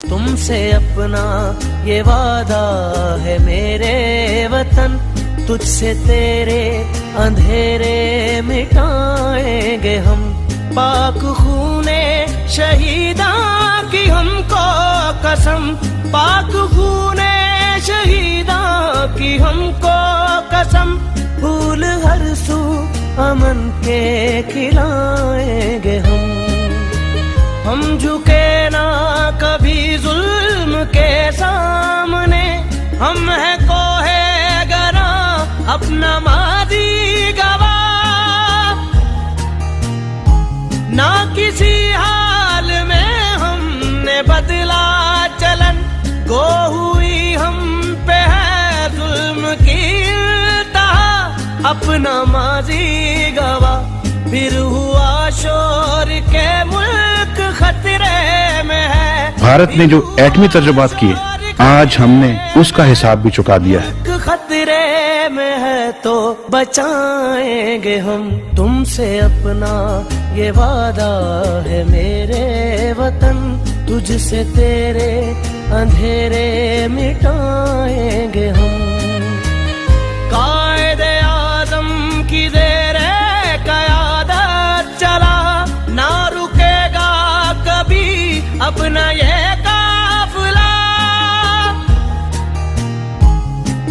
तुमसे अपना ये वादा है मेरे वतन, तुझसे तेरे अंधेरे मिटाएंगे हम। पाक खूने शहीदा की हमको कसम, पाक खूने शहीदा की हमको कसम, फूल हर सू अमन के खिलाएंगे हम झुके ना कभी जुल्म के सामने, हम है कोहे गरा अपना मादी गवाह, ना किसी हाल में हमने बदला चलन, गो हुई हम पे है जुल्म की इंतहा, अपना माजी गवाह। फिर हुआ शोर के मुल्क खतरे में है, भारत ने जो एटमी तजुर्बात किए आज हमने उसका हिसाब भी चुका दिया है। खतरे में है तो बचाएंगे हम, तुमसे अपना ये वादा है मेरे वतन, तुझसे तेरे अंधेरे मिटाएंगे हम। कायदे आज़म की ज़ेरे क़यादत चला, ना रुकेगा कभी अपना ये काफिला,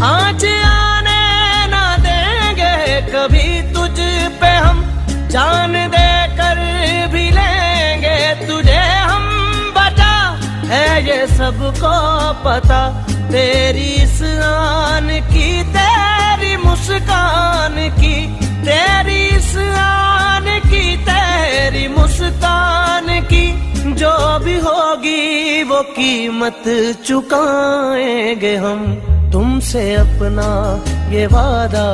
आँच आने ना देंगे कभी तुझ पे हम, जान दे कर भी लेंगे तुझे हम बचा, है ये सबको पता। तेरी इस आन की, तेरी मुस्कान की, तेरी इस आन की, तेरी मुस्कान की, जो भी होगी वो कीमत चुकाएंगे हम। तुमसे अपना ये वादा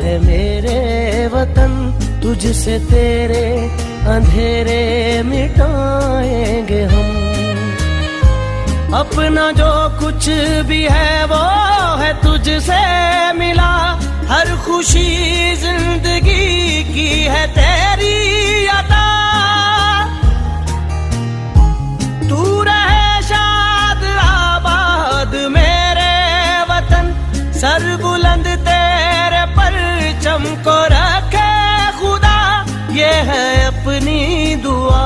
है मेरे वतन, तुझसे तेरे अंधेरे मिटाएंगे हम। अपना जो कुछ भी है वो है तुझसे मिला, हर खुशी जिंदगी की है तेरी अता, तू रहे शाद आबाद मेरे वतन, सर बुलंद तेरे परचम को रखे खुदा, ये है अपनी दुआ।